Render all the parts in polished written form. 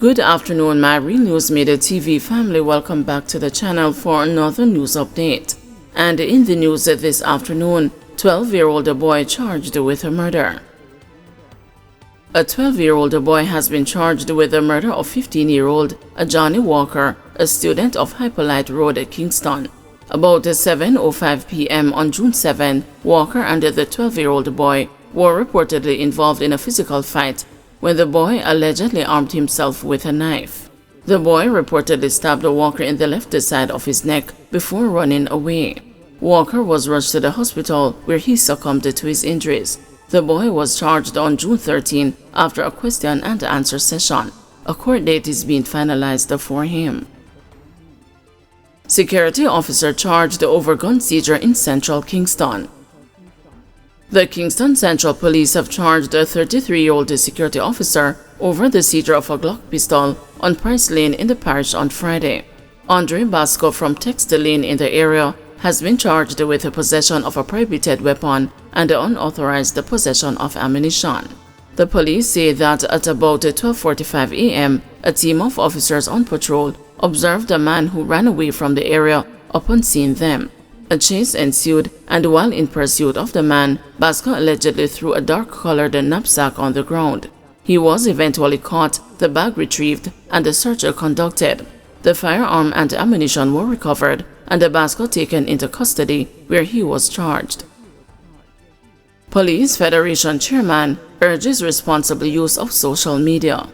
Good afternoon, my Real News Midday TV family. Welcome back to the channel for another news update. And in the news this afternoon, 12-year-old boy charged with a murder. A 12-year-old boy has been charged with the murder of 15-year-old Johnny Walker, a student of Hypolite Road, Kingston. About 7:05 p.m. on June 7, Walker and the 12-year-old boy were reportedly involved in a physical fight when the boy allegedly armed himself with a knife. The boy reportedly stabbed Walker in the left side of his neck before running away. Walker was rushed to the hospital where he succumbed to his injuries. The boy was charged on June 13 after a question and answer session. A court date is being finalized for him. Security officer charged over gun seizure in central Kingston. The Kingston Central Police have charged a 33-year-old security officer over the seizure of a Glock pistol on Price Lane in the parish on Friday. Andre Basco from Texter Lane in the area has been charged with the possession of a prohibited weapon and the unauthorized possession of ammunition. The police say that at about 12:45 a.m., a team of officers on patrol observed a man who ran away from the area upon seeing them. A chase ensued, and while in pursuit of the man, Basco allegedly threw a dark-colored knapsack on the ground. He was eventually caught, the bag retrieved, and the search conducted. The firearm and ammunition were recovered, and Basco taken into custody, where he was charged. Police Federation Chairman urges responsible use of social media.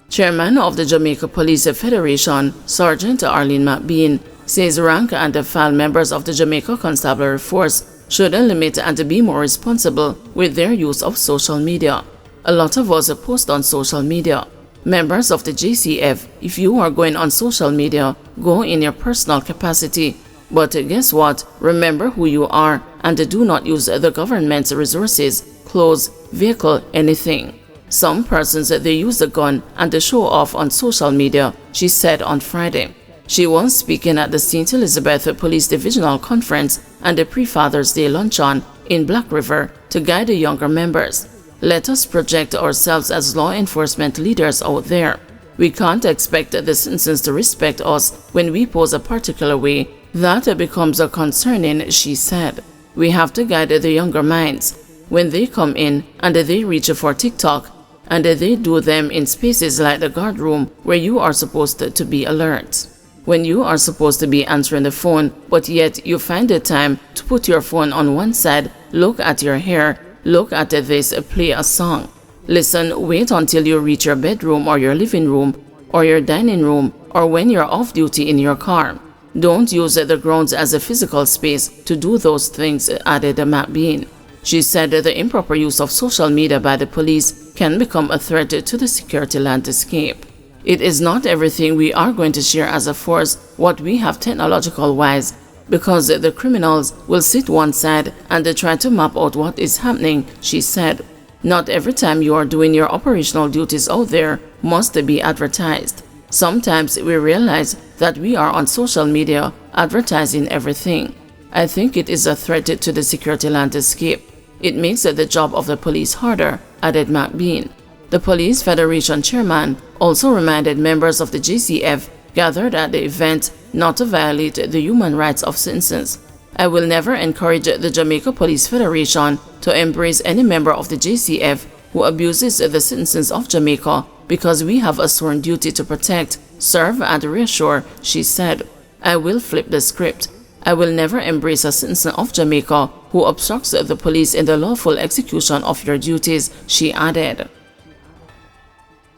Chairman of the Jamaica Police Federation, Sergeant Arlene McBean, says rank and file members of the Jamaica Constabulary Force should limit and be more responsible with their use of social media. A lot of us post on social media. Members of the JCF, if you are going on social media, go in your personal capacity. But guess what? Remember who you are and do not use the government's resources, clothes, vehicle, anything. Some persons, they use the gun and they show off on social media, she said on Friday. She was speaking at the St. Elizabeth Police Divisional Conference and the Pre-Father's Day Luncheon in Black River to guide the younger members. Let us project ourselves as law enforcement leaders out there. We can't expect the citizens to respect us when we pose a particular way. That becomes concerning, she said. We have to guide the younger minds. When they come in and they reach for TikTok, and they do them in spaces like the guard room where you are supposed to be alert. When you are supposed to be answering the phone, but yet you find the time to put your phone on one side, look at your hair, look at this, play a song. Listen, wait until you reach your bedroom or your living room or your dining room or when you're off duty in your car. Don't use the grounds as a physical space to do those things, added McBean. She said that the improper use of social media by the police can become a threat to the security landscape. It is not everything we are going to share as a force, what we have technological-wise, because the criminals will sit one side and they try to map out what is happening, she said. Not every time you are doing your operational duties out there must be advertised. Sometimes we realize that we are on social media advertising everything. I think it is a threat to the security landscape. It makes the job of the police harder, added McBean. The Police Federation chairman also reminded members of the JCF gathered at the event not to violate the human rights of citizens. I will never encourage the Jamaica Police Federation to embrace any member of the JCF who abuses the citizens of Jamaica because we have a sworn duty to protect, serve, and reassure, she said. I will flip the script. I will never embrace a citizen of Jamaica who obstructs the police in the lawful execution of your duties, she added.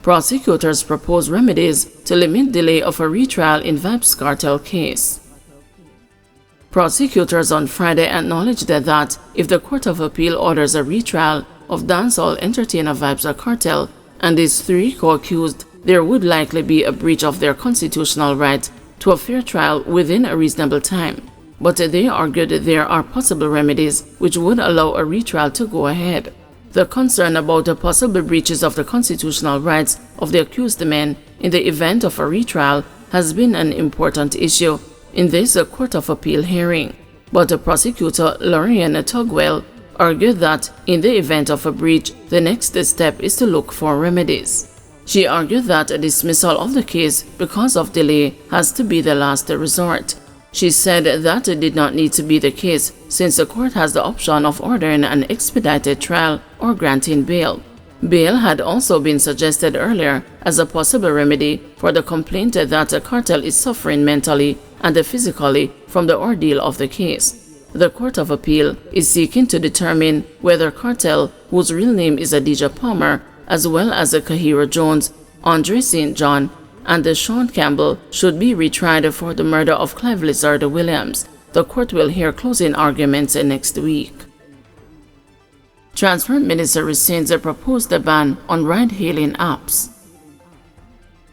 Prosecutors propose remedies to limit delay of a retrial in Vybz Kartel case. Prosecutors on Friday acknowledged that if the Court of Appeal orders a retrial of dancehall entertainer Vybz Kartel and his three co-accused, there would likely be a breach of their constitutional right to a fair trial within a reasonable time. But they argued there are possible remedies which would allow a retrial to go ahead. The concern about the possible breaches of the constitutional rights of the accused men in the event of a retrial has been an important issue in this Court of Appeal hearing. But the prosecutor, Lorian Tugwell, argued that in the event of a breach, the next step is to look for remedies. She argued that a dismissal of the case because of delay has to be the last resort. She said that it did not need to be the case since the court has the option of ordering an expedited trial or granting bail. Bail had also been suggested earlier as a possible remedy for the complaint that a cartel is suffering mentally and physically from the ordeal of the case. The Court of Appeal is seeking to determine whether Cartel, whose real name is Adidja Palmer, as well as Kahira Jones, Andre St. John, and Sean Campbell should be retried for the murder of Clive Lizard Williams. The court will hear closing arguments next week. Transport Minister rescinds a proposed ban on ride-hailing apps.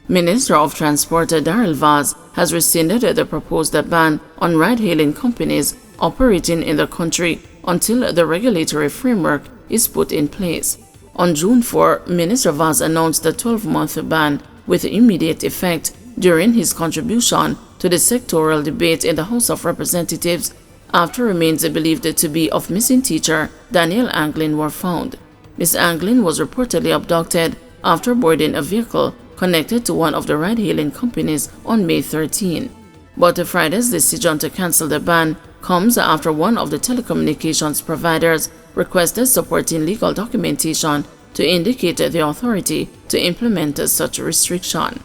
Minister of Transport Daryl Vaz has rescinded the proposed ban on ride-hailing companies operating in the country until the regulatory framework is put in place. On June 4, Minister Vaz announced a 12-month ban with immediate effect during his contribution to the sectoral debate in the House of Representatives after remains believed to be of missing teacher Daniel Anglin were found. Ms. Anglin was reportedly abducted after boarding a vehicle connected to one of the ride-hailing companies on May 13. But Friday's decision to cancel the ban comes after one of the telecommunications providers requested supporting legal documentation to indicate the authority to implement such restriction.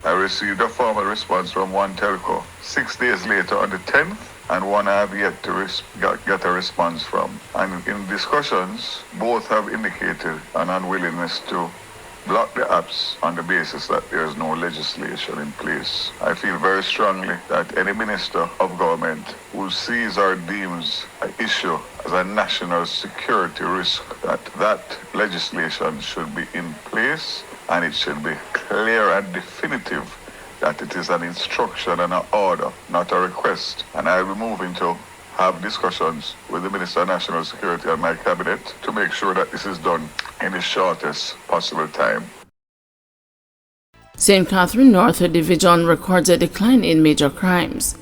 I received a formal response from one telco 6 days later on the 10th, and one I have yet to get a response from. And in discussions, both have indicated an unwillingness to block the apps on the basis that there is no legislation in place. I feel very strongly that any minister of government who sees or deems an issue as a national security risk, that legislation should be in place, and it should be clear and definitive that it is an instruction and an order, not a request. And I will be moving to have discussions with the Minister of National Security and my cabinet to make sure that this is done in the shortest possible time. St. Catherine North Division records a decline in major crimes.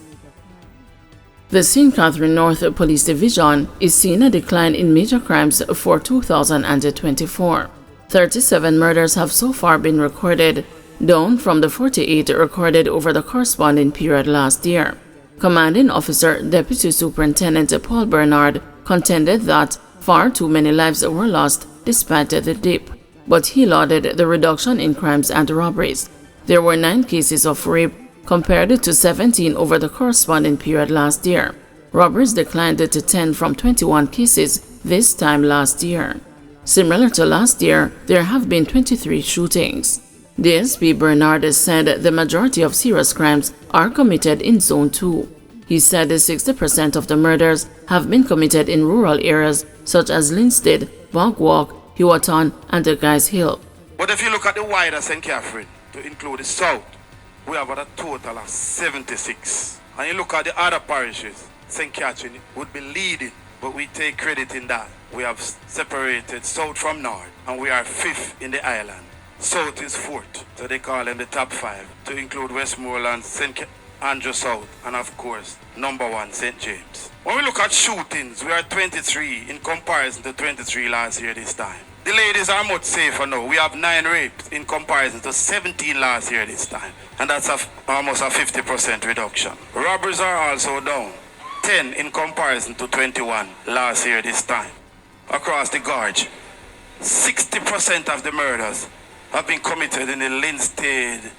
The St. Catherine North Police Division is seeing a decline in major crimes for 2024. 37 murders have so far been recorded, down from the 48 recorded over the corresponding period last year. Commanding Officer Deputy Superintendent Paul Bernard contended that far too many lives were lost despite the dip, but he lauded the reduction in crimes and robberies. There were 9 cases of rape compared to 17 over the corresponding period last year. Robberies declined to 10 from 21 cases this time last year. Similar to last year, there have been 23 shootings. DSP Bernard said the majority of serious crimes are committed in Zone 2. He said 60% of the murders have been committed in rural areas such as Linstead, Bog Walk, Hewatton, and the Guys Hill. But if you look at the wider St. Catherine, to include the south, we have a total of 76. And you look at the other parishes, St. Catherine would be leading, but we take credit in that. We have separated south from north, and we are 5th in the island. South is 4th, so they call them the top 5, to include Westmoreland, St. Andrew South, and of course, number 1, St. James. When we look at shootings, we are 23 in comparison to 23 last year this time. The ladies are much safer now. We have 9 rapes in comparison to 17 last year this time, and that's almost a 50% reduction. Robberies are also down, 10 in comparison to 21 last year this time. Across the gorge, 60% of the murders have been committed in the Linstead,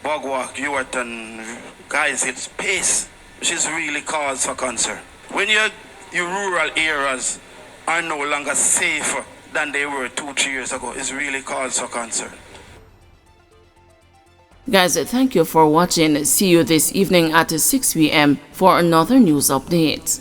Bogwalk, Hewatton, Guys Hill space, which is really cause for concern. When your rural areas are no longer safer than they were 2-3 years ago, it's really cause for concern. Guys, thank you for watching. See you this evening at 6 p.m. for another news update.